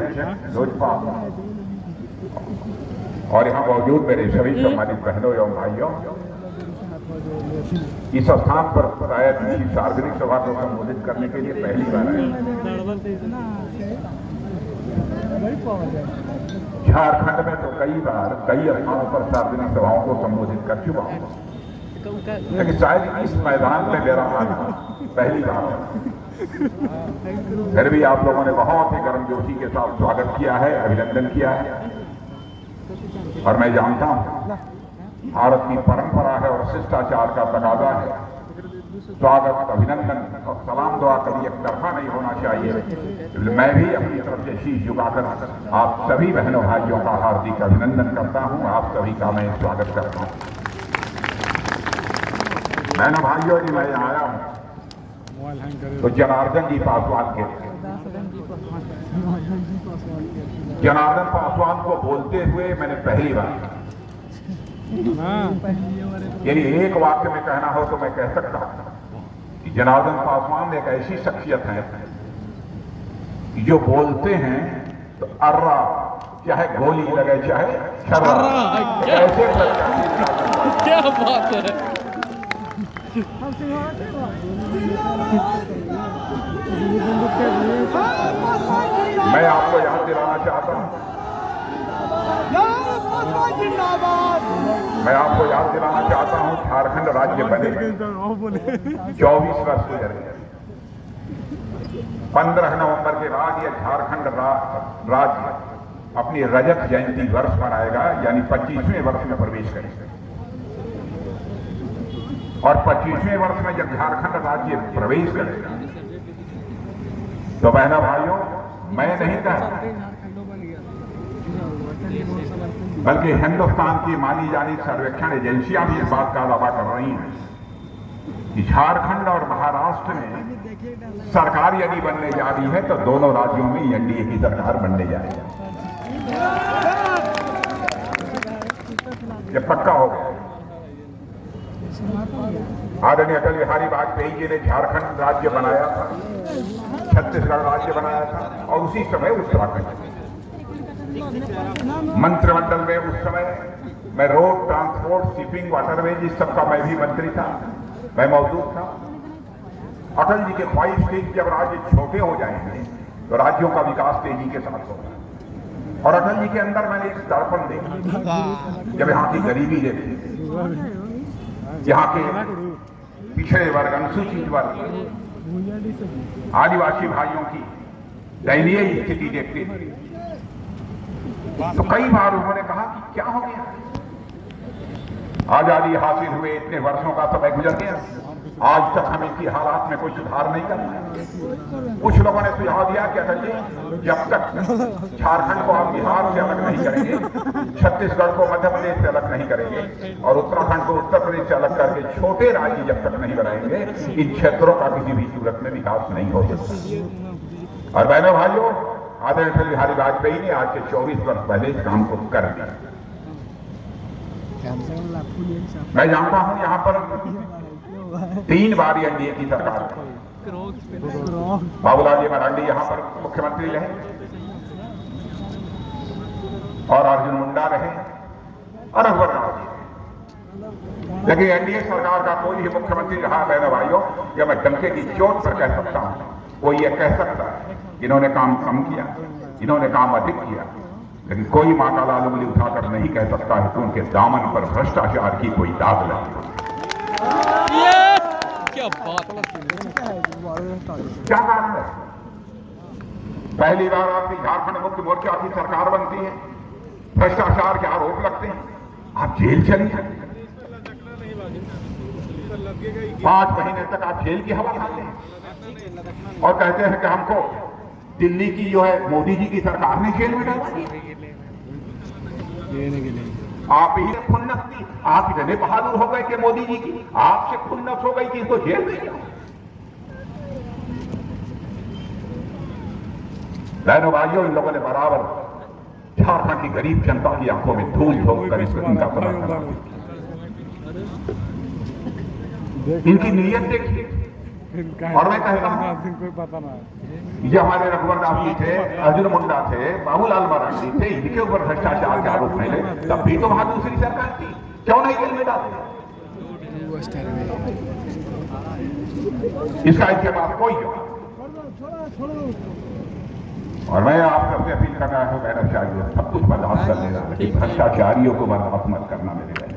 अध्यक्ष लोजपा और यहाँ मौजूद मेरे सभी सम्मानित बहनों एवं भाइयों, इस स्थान पर शायद किसी सार्वजनिक सभा को संबोधित करने के लिए पहली बार आए। झारखंड में तो कई बार कई स्थानों पर सार्वजनिक सभाओं को संबोधित कर चुका हूं, लेकिन शायद इस मैदान में मेरा आना पहली बार है। फिर भी आप लोगों ने बहुत ही गर्मजोशी के साथ स्वागत किया है, अभिनंदन किया है। और मैं जानता हूं भारत की परंपरा है और शिष्टाचार का तकाजा है, स्वागत, अभिनंदन और सलाम दुआ कभी एक तरफा नहीं होना चाहिए। मैं भी अपनी तरफ से शीश झुकाकर आप सभी बहनों भाइयों का हार्दिक अभिनंदन करता हूं, आप सभी का मैं स्वागत करता हूं। बहनों भाइयों, जी मैं आया हूं तो जनार्दन जी पासवान के जनार्दन पासवान को बोलते हुए मैंने पहली बार, यानी एक वाक्य में कहना हो तो मैं कह सकता हूं कि जनार्दन पासवान एक ऐसी शख्सियत है कि जो बोलते हैं तो अर्रा, चाहे गोली लगे चाहे छर्रा, ऐसे क्या बात है। मैं आपको याद दिलाना चाहता हूं, मैं आपको याद दिलाना चाहता हूं, झारखंड राज्य बने 24 वर्ष गुजर गए। 15 नवंबर के बाद यह झारखंड राज्य अपनी रजत जयंती वर्ष मनाएगा, यानी 25वें वर्ष में प्रवेश करेगा। और 25वें वर्ष में जब झारखंड राज्य प्रवेश करेगा तो बहनों भाइयों, मैं नहीं कहता, बल्कि हिंदुस्तान की मानी जानी सर्वेक्षण एजेंसियां भी इस बात का दावा कर रही हैं कि झारखंड और महाराष्ट्र में सरकार यदि बनने जा रही है तो दोनों राज्यों में एनडीए की सरकार बनने जा रही है। ये पक्का हो गया। आदरणीय अटल बिहारी वाजपेयी जी ने झारखंड राज्य बनाया था, छत्तीसगढ़ राज्य बनाया था और उसी समय उत्तराखंड मंत्रिमंडल में उस समय मैं रोड ट्रांसपोर्ट, शिपिंग, वाटरवेज, इस सबका मैं भी मंत्री था, मैं मौजूद था। अटल जी के ख्वाहिश थी जब राज्य छोटे हो जाएंगे तो राज्यों का विकास तेजी के साथ होगा। और अटल जी के अंदर मैंने एक दर्पण देखा, जब यहाँ की गरीबी देखी, यहाँ के पिछड़े वर्ग, अनुसूचित वर्ग, आदिवासी भाइयों की दयनीय स्थिति देखते थे, तो कई बार उन्होंने कहा कि क्या हो गया, आजादी हासिल हुए इतने वर्षों का समय गुजर गया, आज तक हम इनकी हालात में कोई सुधार नहीं कर पाए। कुछ लोगों ने सुझाव दिया कि अटल जी, जब तक झारखंड को आप बिहार से अलग नहीं करेंगे, छत्तीसगढ़ को मध्य प्रदेश से अलग नहीं करेंगे और उत्तराखंड को उत्तर प्रदेश से अलग करके छोटे राज्य जब तक नहीं बनाएंगे, इन क्षेत्रों का किसी भी सूरत में विकास नहीं हो सकता। और बहनों भाइयों, आदरणीय अटल बिहारी वाजपेयी ने आज से 24 वर्ष पहले इस काम को कर दिया। मैं जानता हूं यहां पर 3 बार एनडीए की सरकार, बाबूलाल जी मरांडी यहां पर मुख्यमंत्री रहे और अर्जुन मुंडा रहे और रघुवर राव जी, लेकिन एनडीए सरकार का कोई भी मुख्यमंत्री रहा बहनों भाइयों, या मैं डंके की चोट पर कह सकता हूं, वो ये कह सकता है इन्होंने काम कम किया, इन्होंने काम अधिक किया, लेकिन कोई मां का लाल उंगली उठाकर नहीं कह सकता है कि उनके दामन पर भ्रष्टाचार की कोई दाग लगी। क्या बात, क्या कारण है? पहली बार आपकी झारखंड मुक्ति मोर्चा की सरकार बनती है, भ्रष्टाचार के आरोप लगते हैं, आप जेल चली जाते हैं, 5 महीने तक आप जेल की हवा खाते हैं और कहते हैं कि हमको दिल्ली की जो है मोदी जी की सरकार ने जेल में डाला। आप ही ने खुन्नस की, आप इतने बहादुर हो गए कि मोदी जी की आपसे खुन्नस हो गई कि इसको जेल में जाओ। बहनों भाइयों, इन लोगों ने बराबर झारखंड की गरीब जनता की आंखों में धूल झोंक कर इनका समर्थन, इनकी नीयत देखिए। और मैं कहता हूं कोई पता ना ये हमारे रघुवर दास जी थे, अर्जुन मुंडा थे, बाबूलाल मरांडी थे, इनके ऊपर भ्रष्टाचार के आरोप फैले, तब भी तो वहां दूसरी सरकार थी, क्यों नहीं जेल में डाले? इसका इनके पास कोई जवाब। और मैं आप सबसे अपील कर रहा हूं, मैडम चाहिए सब कुछ बर्दाश्त कर लेना, लेकिन भ्रष्टाचारियों को बर्दाश्त मत करना मेरे बहन।